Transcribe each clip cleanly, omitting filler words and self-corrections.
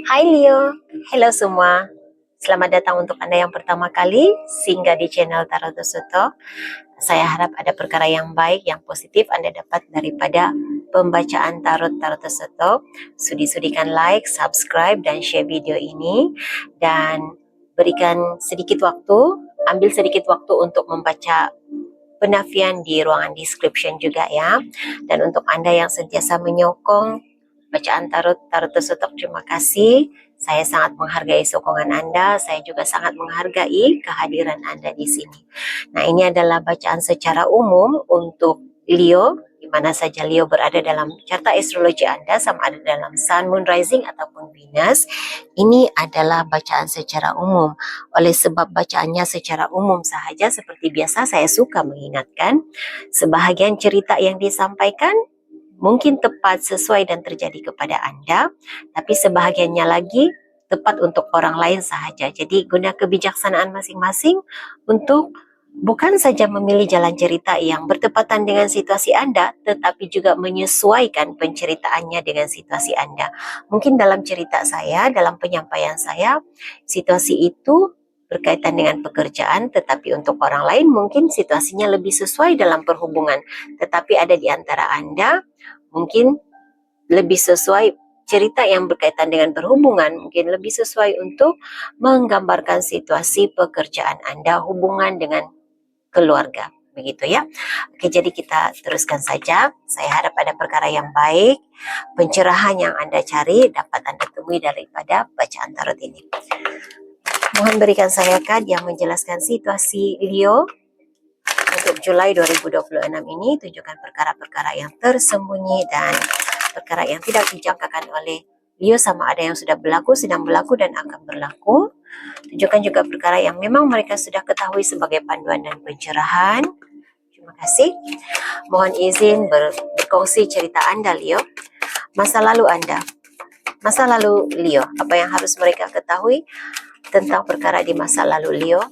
Hai Leo, hello semua. Selamat datang untuk Anda yang pertama kali singgah di channel Tarot Soto. Saya harap ada perkara yang baik, yang positif Anda dapat daripada pembacaan Tarot Soto. Sudi-sudikan like, subscribe, dan share video ini. Dan berikan sedikit waktu, ambil sedikit waktu untuk membaca penafian di ruangan description juga ya. Dan untuk Anda yang sentiasa menyokong bacaan tarot tersebut, terima kasih. Saya sangat menghargai sokongan Anda. Saya juga sangat menghargai kehadiran Anda di sini. Nah, ini adalah bacaan secara umum untuk Leo, di mana saja Leo berada dalam carta astrologi Anda, sama ada dalam Sun, Moon, Rising ataupun Venus. Ini adalah bacaan secara umum. Oleh sebab bacaannya secara umum sahaja, seperti biasa saya suka mengingatkan, sebahagian cerita yang disampaikan mungkin tepat, sesuai dan terjadi kepada Anda, tapi sebahagiannya lagi tepat untuk orang lain sahaja. Jadi guna kebijaksanaan masing-masing untuk bukan saja memilih jalan cerita yang bertepatan dengan situasi Anda, tetapi juga menyesuaikan penceritaannya dengan situasi Anda. Mungkin dalam cerita saya, dalam penyampaian saya, situasi itu berkaitan dengan pekerjaan, tetapi untuk orang lain mungkin situasinya lebih sesuai dalam perhubungan. Tetapi ada di antara Anda mungkin lebih sesuai cerita yang berkaitan dengan berhubungan, mungkin lebih sesuai untuk menggambarkan situasi pekerjaan Anda, hubungan dengan keluarga, begitu ya. Oke, jadi kita teruskan saja. Saya harap ada perkara yang baik, pencerahan yang Anda cari dapat Anda temui daripada bacaan tarot ini. Mohon berikan saya kad yang menjelaskan situasi Leo untuk Julai 2026 ini. Tunjukkan perkara-perkara yang tersembunyi dan perkara yang tidak dijangkakan oleh Leo, sama ada yang sudah berlaku, sedang berlaku, dan akan berlaku. Tunjukkan juga perkara yang memang mereka sudah ketahui sebagai panduan dan pencerahan. Terima kasih. Mohon izin berkongsi cerita Anda, Leo. Masa lalu Anda. Masa lalu Leo. Apa yang harus mereka ketahui tentang perkara di masa lalu Leo?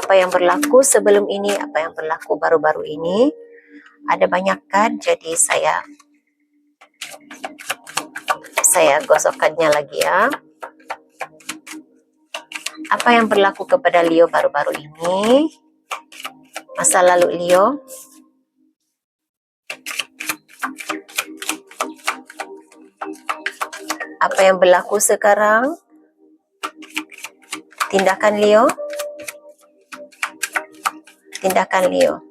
Apa yang berlaku sebelum ini? Apa yang berlaku baru-baru ini? Ada banyak kan, jadi saya gosokkannya lagi ya. Apa yang berlaku kepada Leo baru-baru ini? Masa lalu Leo. Apa yang berlaku sekarang? Tindakan Leo. Tindakan Leo.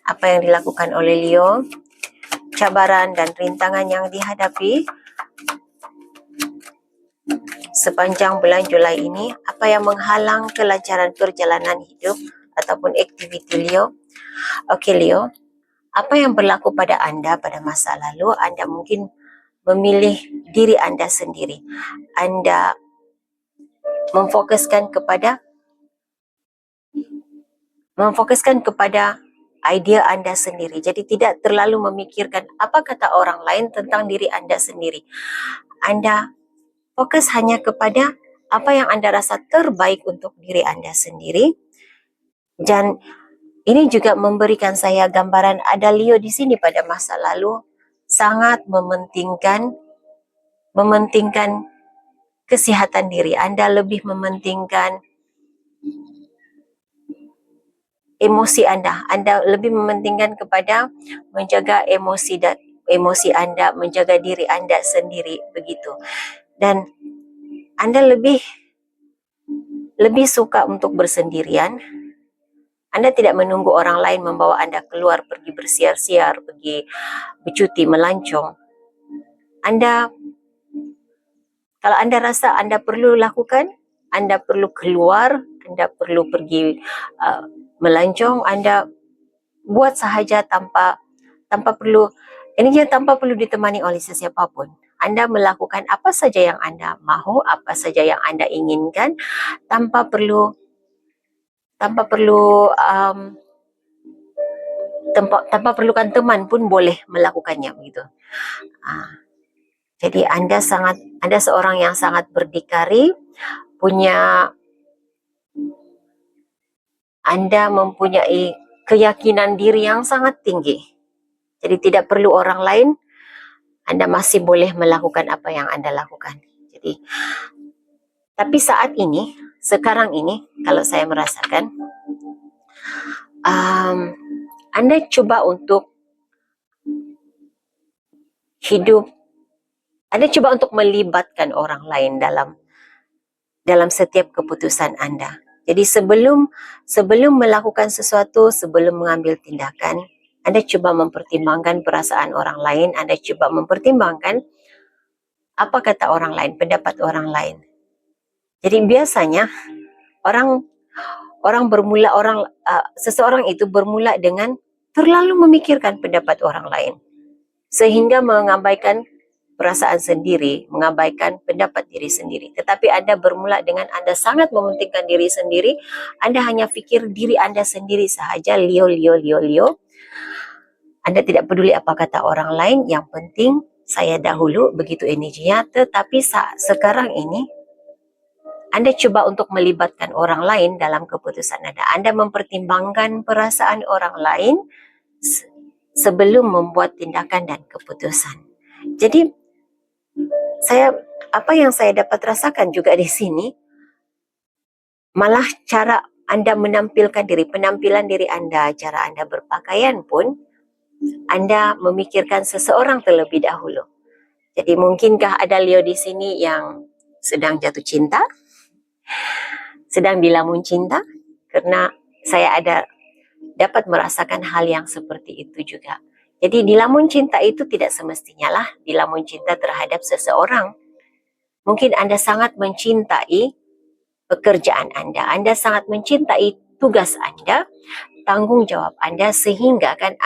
Apa yang dilakukan oleh Leo? Cabaran dan rintangan yang dihadapi sepanjang bulan Julai ini. Apa yang menghalang kelancaran perjalanan hidup ataupun aktiviti Leo? Oke Leo, apa yang berlaku pada Anda pada masa lalu? Anda mungkin memilih diri Anda sendiri. Anda memfokuskan kepada idea Anda sendiri. Jadi tidak terlalu memikirkan apa kata orang lain tentang diri Anda sendiri. Anda fokus hanya kepada apa yang Anda rasa terbaik untuk diri Anda sendiri. Dan ini juga memberikan saya gambaran ada Leo di sini pada masa lalu sangat mementingkan kesehatan diri. Anda lebih mementingkan emosi Anda. Anda lebih mementingkan kepada menjaga emosi Anda, menjaga diri Anda sendiri, begitu. Dan Anda lebih suka untuk bersendirian. Anda tidak menunggu orang lain membawa Anda keluar, pergi bersiar-siar, pergi bercuti, melancong. Kalau Anda rasa Anda perlu lakukan, Anda perlu keluar, Anda perlu pergi melancong, Anda buat sahaja tanpa perlu ditemani oleh sesiapapun. Anda melakukan apa saja yang Anda mahu, apa saja yang Anda inginkan, tanpa perlukan teman pun boleh melakukannya, begitu. Jadi Anda seorang yang sangat berdikari, Anda mempunyai keyakinan diri yang sangat tinggi. Jadi tidak perlu orang lain, Anda masih boleh melakukan apa yang Anda lakukan. Jadi, tapi saat ini, sekarang ini, kalau saya merasakan, Anda coba untuk hidup, Anda coba untuk melibatkan orang lain dalam setiap keputusan Anda. Jadi sebelum melakukan sesuatu, sebelum mengambil tindakan, Anda coba mempertimbangkan perasaan orang lain, Anda coba mempertimbangkan apa kata orang lain, pendapat orang lain. Jadi biasanya seseorang itu bermula dengan terlalu memikirkan pendapat orang lain, sehingga mengabaikan perasaan sendiri, mengabaikan pendapat diri sendiri. Tetapi Anda bermula dengan Anda sangat mementingkan diri sendiri, Anda hanya fikir diri Anda sendiri sahaja, Leo. Anda tidak peduli apa kata orang lain, yang penting saya dahulu, begitu energinya. Tetapi sekarang ini, Anda coba untuk melibatkan orang lain dalam keputusan Anda. Anda mempertimbangkan perasaan orang lain sebelum membuat tindakan dan keputusan. Jadi, apa yang saya dapat rasakan juga di sini, malah cara Anda menampilkan diri, penampilan diri Anda, cara Anda berpakaian pun, Anda memikirkan seseorang terlebih dahulu. Jadi mungkinkah ada Leo di sini yang sedang jatuh cinta, sedang dilamun cinta? Karena saya dapat merasakan hal yang seperti itu juga. Jadi dilamun cinta itu tidak semestinya lah dilamun cinta terhadap seseorang. Mungkin Anda sangat mencintai pekerjaan Anda sangat mencintai tugas Anda, tanggung jawab Anda, sehingga kan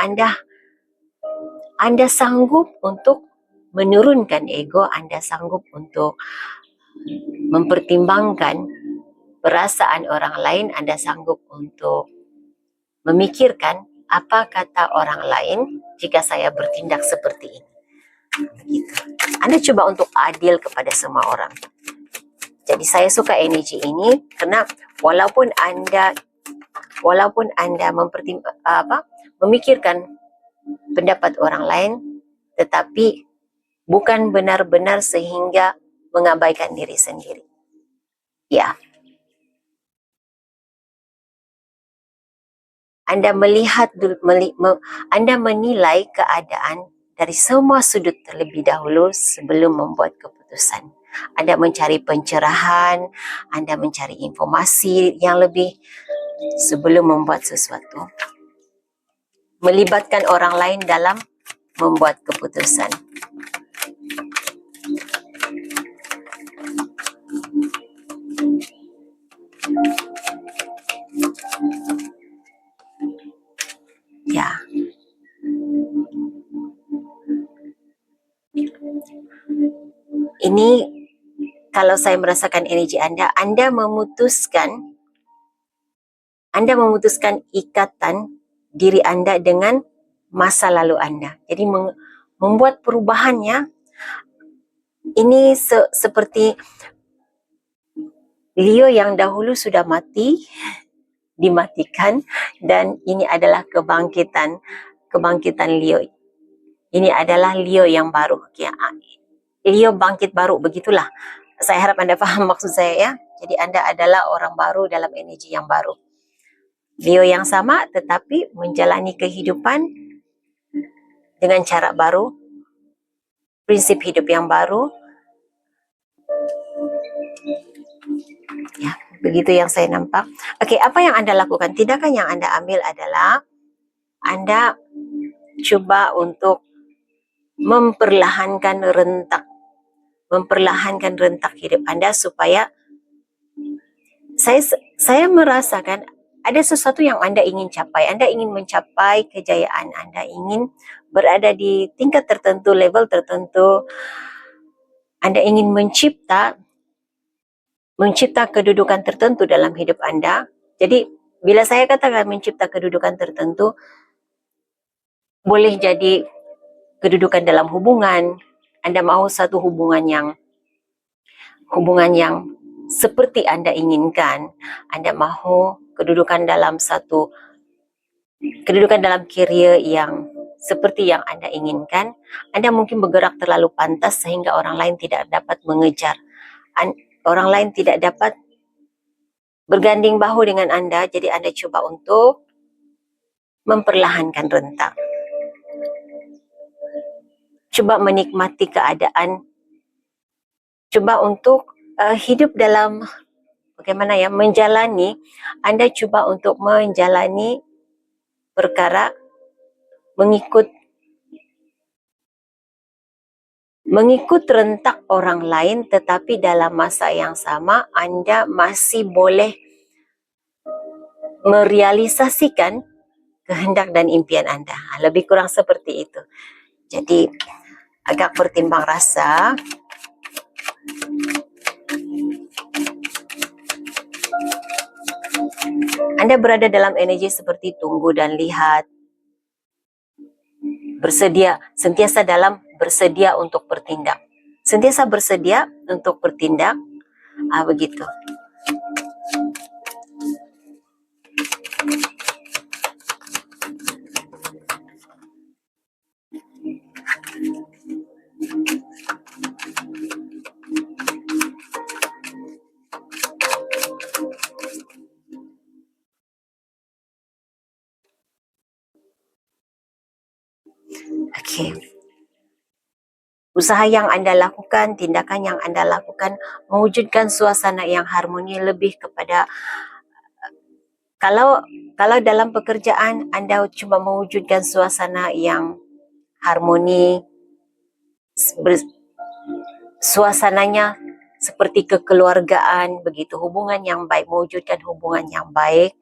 Anda sanggup untuk menurunkan ego, Anda sanggup untuk mempertimbangkan perasaan orang lain, Anda sanggup untuk memikirkan apa kata orang lain jika saya bertindak seperti ini. Begitu. Anda coba untuk adil kepada semua orang. Jadi saya suka energi ini karena walaupun Anda memikirkan pendapat orang lain, tetapi bukan benar-benar sehingga mengabaikan diri sendiri. Ya. Anda Anda menilai keadaan dari semua sudut terlebih dahulu sebelum membuat keputusan. Anda mencari pencerahan, Anda mencari informasi yang lebih sebelum membuat sesuatu. Melibatkan orang lain dalam membuat keputusan. Ya. Ini kalau saya merasakan energi Anda memutuskan ikatan diri Anda dengan masa lalu Anda. Jadi membuat perubahannya ini seperti Leo yang dahulu sudah mati, dimatikan, dan ini adalah kebangkitan Leo. Ini adalah Leo yang baru. Leo bangkit baru, begitulah. Saya harap Anda paham maksud saya ya. Jadi Anda adalah orang baru dalam energi yang baru. Leo yang sama tetapi menjalani kehidupan dengan cara baru, prinsip hidup yang baru. Ya, begitu yang saya nampak. Oke, apa yang Anda lakukan? Tindakan yang Anda ambil adalah Anda coba untuk memperlahankan rentak hidup Anda supaya saya merasakan ada sesuatu yang Anda ingin capai. Anda ingin mencapai kejayaan, Anda ingin berada di tingkat tertentu, level tertentu. Anda ingin mencipta kedudukan tertentu dalam hidup Anda. Jadi, bila saya katakan mencipta kedudukan tertentu, boleh jadi kedudukan dalam hubungan. Anda mau satu hubungan yang seperti Anda inginkan. Anda mau kedudukan dalam career yang seperti yang Anda inginkan. Anda mungkin bergerak terlalu pantas sehingga orang lain tidak dapat mengejar. Orang lain tidak dapat berganding bahu dengan Anda, jadi Anda cuba untuk memperlahankan rentang. Coba menikmati keadaan. Coba untuk hidup dalam bagaimana ya, menjalani. Anda cuba untuk menjalani perkara mengikut rentak orang lain, tetapi dalam masa yang sama Anda masih boleh merealisasikan kehendak dan impian Anda. Lebih kurang seperti itu. Jadi agak bertimbang rasa. Anda berada dalam energi seperti tunggu dan lihat. Bersedia, sentiasa dalam bersedia untuk bertindak. Sentiasa bersedia untuk bertindak. Begitu. Okey. Usaha yang Anda lakukan, tindakan yang Anda lakukan mewujudkan suasana yang harmoni, lebih kepada kalau dalam pekerjaan Anda cuba mewujudkan suasana yang harmoni, suasananya seperti kekeluargaan, begitu, hubungan yang baik, mewujudkan hubungan yang baik.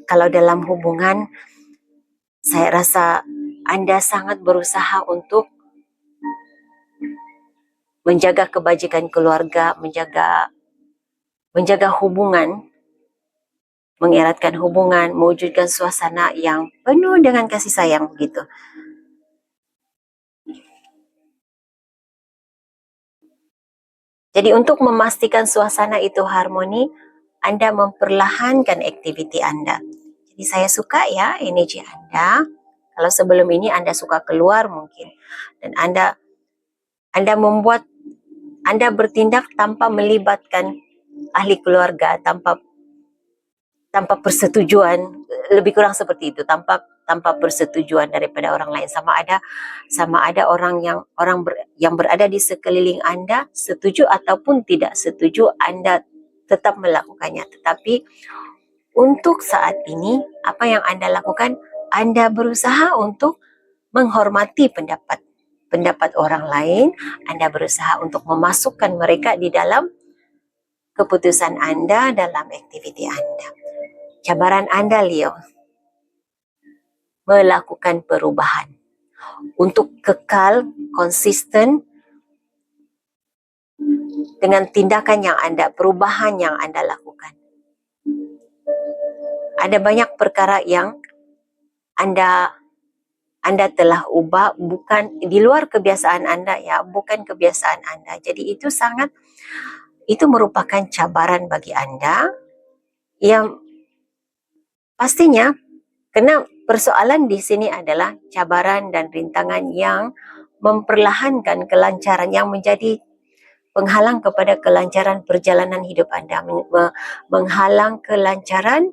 Kalau dalam hubungan, saya rasa Anda sangat berusaha untuk menjaga kebajikan keluarga, menjaga hubungan, mengeratkan hubungan, mewujudkan suasana yang penuh dengan kasih sayang, begitu. Jadi untuk memastikan suasana itu harmoni, Anda memperlahankan aktiviti Anda. Jadi saya suka ya energi Anda. Kalau sebelum ini Anda suka keluar mungkin, dan Anda bertindak tanpa melibatkan ahli keluarga, tanpa persetujuan, lebih kurang seperti itu, tanpa persetujuan daripada orang lain. Sama ada orang yang berada di sekeliling Anda setuju ataupun tidak setuju, Anda tetap melakukannya. Tetapi untuk saat ini, apa yang Anda lakukan, Anda berusaha untuk menghormati pendapat orang lain. Anda berusaha untuk memasukkan mereka di dalam keputusan Anda, dalam aktiviti Anda. Cabaran Anda, Leo, melakukan perubahan untuk kekal konsisten dengan tindakan yang Anda, perubahan yang Anda lakukan. Ada banyak perkara yang Anda telah ubah, bukan di luar kebiasaan Anda ya, bukan kebiasaan Anda. Jadi itu merupakan cabaran bagi Anda yang pastinya, karena persoalan di sini adalah cabaran dan rintangan yang memperlahankan kelancaran, yang menjadi penghalang kepada kelancaran perjalanan hidup Anda, menghalang kelancaran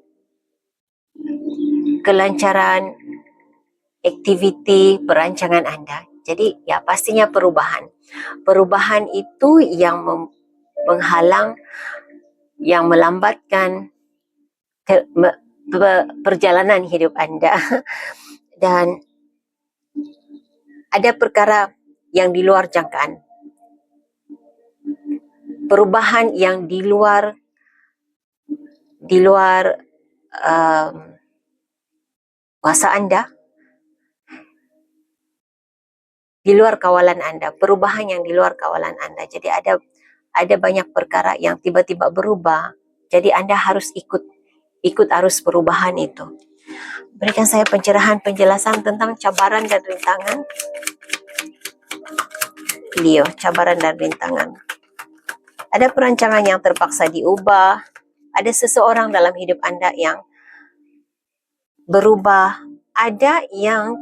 aktiviti perancangan Anda. Jadi ya pastinya perubahan itu yang menghalang, yang melambatkan perjalanan hidup Anda. Dan ada perkara yang di luar jangkaan, perubahan yang di luar kuasa Anda, di luar kawalan Anda, perubahan yang di luar kawalan Anda. Jadi ada banyak perkara yang tiba-tiba berubah. Jadi Anda harus ikut arus perubahan itu. Berikan saya pencerahan, penjelasan tentang cabaran dan rintangan. Leo, cabaran dan rintangan. Ada perancangan yang terpaksa diubah. Ada seseorang dalam hidup Anda yang berubah. ada yang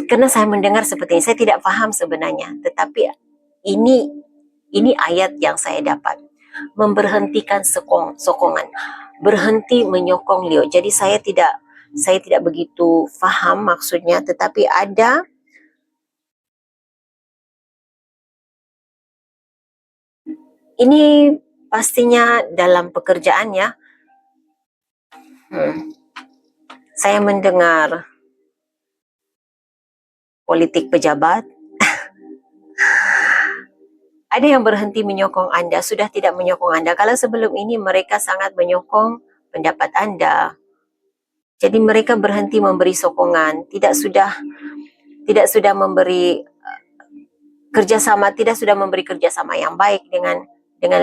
karena saya mendengar seperti ini, saya tidak faham sebenarnya, tetapi ini ayat yang saya dapat. Memberhentikan sokongan, berhenti menyokong Leo. Jadi saya tidak begitu faham maksudnya, tetapi ada ini pastinya dalam pekerjaan ya. Saya mendengar politik pejabat. Ada yang berhenti menyokong Anda, sudah tidak menyokong Anda. Kalau sebelum ini mereka sangat menyokong pendapat Anda, jadi mereka berhenti memberi sokongan, tidak sudah memberi kerjasama, tidak sudah memberi kerjasama yang baik dengan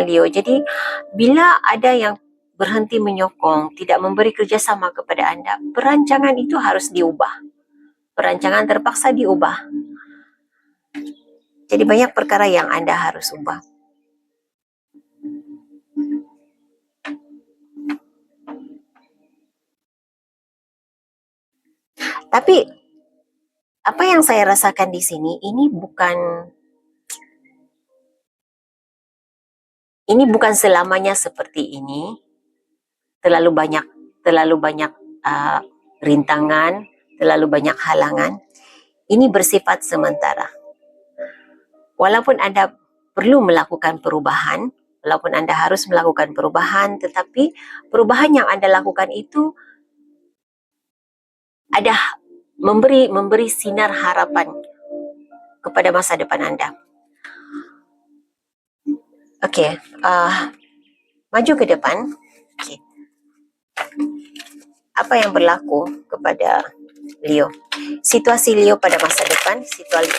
Leo. Jadi bila ada yang berhenti menyokong, tidak memberi kerjasama kepada Anda, perancangan itu harus diubah. Perancangan terpaksa diubah. Jadi banyak perkara yang Anda harus ubah. Tapi apa yang saya rasakan di sini, ini bukan selamanya seperti ini. Terlalu banyak rintangan, terlalu banyak halangan. Ini bersifat sementara. Walaupun Anda perlu melakukan perubahan, walaupun Anda harus melakukan perubahan, tetapi perubahan yang Anda lakukan itu ada memberi sinar harapan kepada masa depan Anda. Okey, maju ke depan. Okay. Apa yang berlaku kepada Leo? Situasi Leo pada masa depan,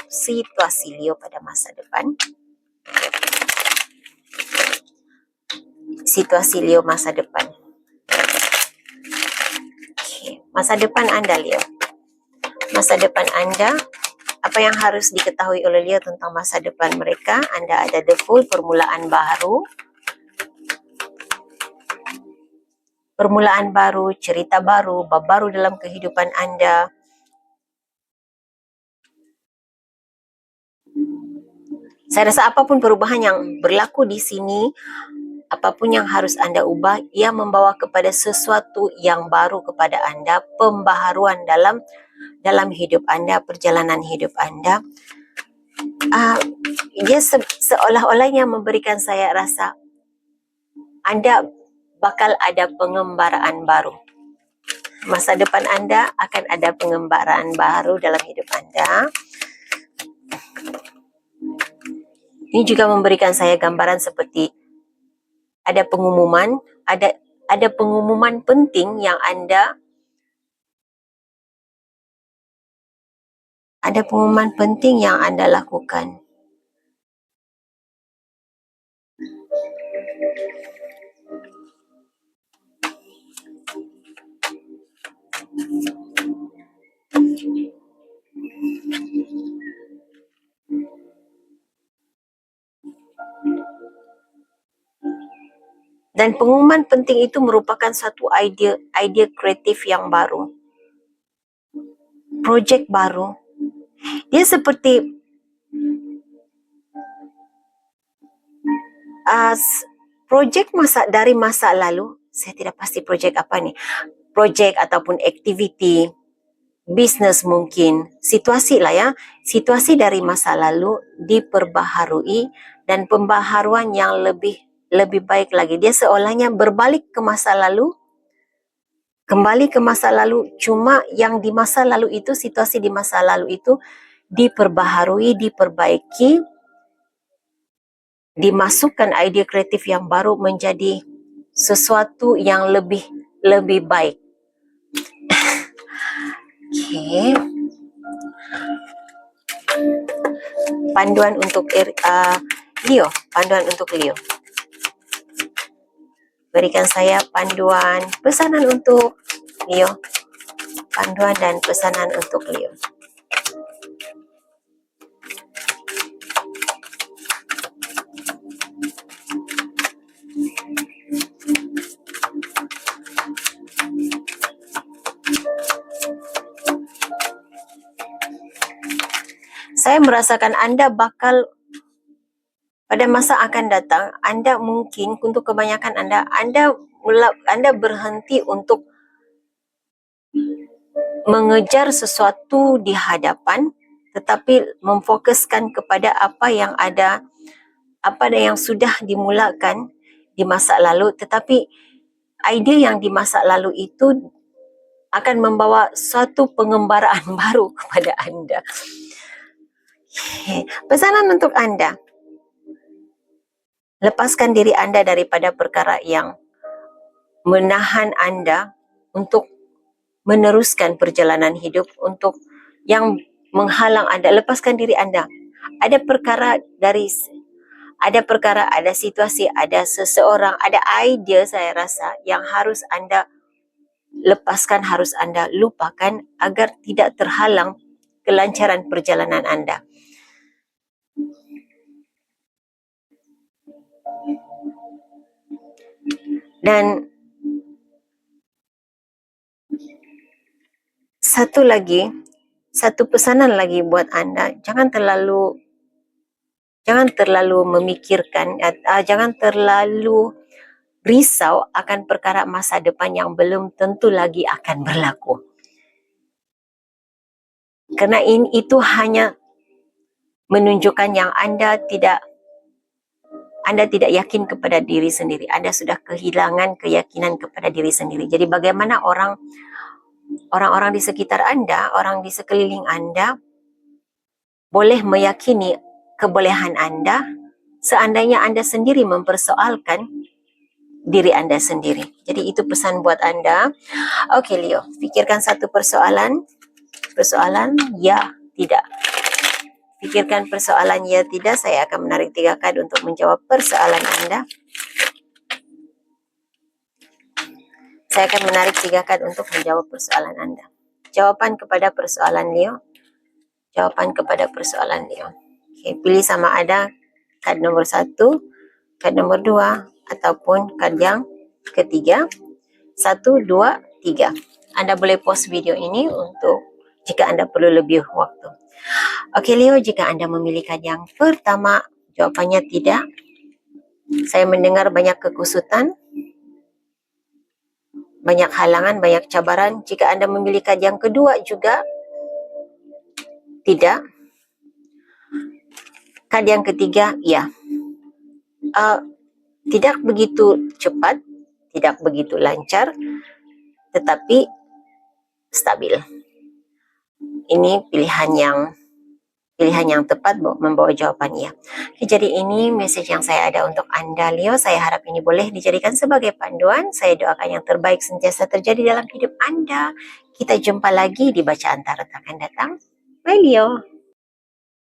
situasi Leo pada masa depan. Situasi Leo masa depan. Okay. Masa depan Anda, Leo. Masa depan Anda, apa yang harus diketahui oleh Leo tentang masa depan mereka? Anda ada the Fool, permulaan baru, cerita baru, bab baru dalam kehidupan Anda. Saya rasa apapun perubahan yang berlaku di sini, apapun yang harus Anda ubah, ia membawa kepada sesuatu yang baru kepada Anda, pembaharuan dalam hidup Anda, perjalanan hidup Anda. Dia seolah-olahnya memberikan saya rasa Anda bakal ada pengembaraan baru. Masa depan Anda akan ada pengembaraan baru dalam hidup Anda. Ini juga memberikan saya gambaran seperti ada pengumuman, ada pengumuman penting yang Anda lakukan. Dan pengumuman penting itu merupakan satu idea kreatif yang baru. Projek baru. Dia seperti projek dari masa lalu. Saya tidak pasti projek apa nih. Projek ataupun aktiviti, bisnes mungkin, situasi lah ya. Situasi dari masa lalu diperbaharui dan pembaharuan yang lebih baik lagi. Dia seolahnya berbalik ke masa lalu, kembali ke masa lalu, cuma yang di masa lalu itu, situasi di masa lalu itu diperbaharui, diperbaiki, dimasukkan ide kreatif yang baru menjadi sesuatu yang lebih baik. Okay. Panduan untuk Leo, berikan saya panduan, pesanan untuk Leo. Panduan dan pesanan untuk Leo. saya merasakan Anda bakal pada masa akan datang, Anda mungkin untuk kebanyakan Anda berhenti untuk mengejar sesuatu di hadapan, tetapi memfokuskan kepada apa yang sudah dimulakan di masa lalu, tetapi idea yang di masa lalu itu akan membawa suatu pengembaraan baru kepada Anda. Pesanan untuk Anda, lepaskan diri Anda daripada perkara yang menahan Anda untuk meneruskan perjalanan hidup, untuk yang menghalang Anda. Lepaskan diri Anda. Ada perkara, ada situasi, ada seseorang, ada idea saya rasa yang harus Anda lepaskan, harus Anda lupakan agar tidak terhalang kelancaran perjalanan Anda. Dan satu pesanan lagi buat Anda, jangan terlalu memikirkan, jangan terlalu risau akan perkara masa depan yang belum tentu lagi akan berlaku. Kerana itu hanya menunjukkan yang Anda tidak yakin kepada diri sendiri. Anda sudah kehilangan keyakinan kepada diri sendiri. Jadi bagaimana orang-orang di sekitar Anda, orang di sekeliling Anda boleh meyakini kebolehan Anda seandainya Anda sendiri mempersoalkan diri Anda sendiri. Jadi itu pesan buat Anda. Okey Leo, fikirkan satu persoalan ya, tidak. Fikirkan persoalan ya, tidak. Saya akan menarik 3 kad untuk menjawab persoalan Anda. Saya akan menarik 3 kad untuk menjawab persoalan Anda. Jawapan kepada persoalan Leo. Jawapan kepada persoalan Leo. Okay, pilih sama ada kad nomor 1, kad nomor 2, ataupun kad yang ketiga. 1, 2, 3. Anda boleh pause video ini untuk jika Anda perlu lebih waktu. Okey Leo, jika Anda memilih kad yang pertama, jawapannya tidak. Saya mendengar banyak kekusutan, banyak halangan, banyak cabaran. Jika Anda memilih kad yang kedua juga, tidak. Kad yang ketiga, ya. Tidak begitu cepat, tidak begitu lancar, tetapi stabil. Ini pilihan yang tepat membawa jawapan ya. Jadi ini mesej yang saya ada untuk Anda Leo. Saya harap ini boleh dijadikan sebagai panduan. Saya doakan yang terbaik sentiasa terjadi dalam hidup Anda. Kita jumpa lagi di bacaan tarot akan datang. Bye Leo.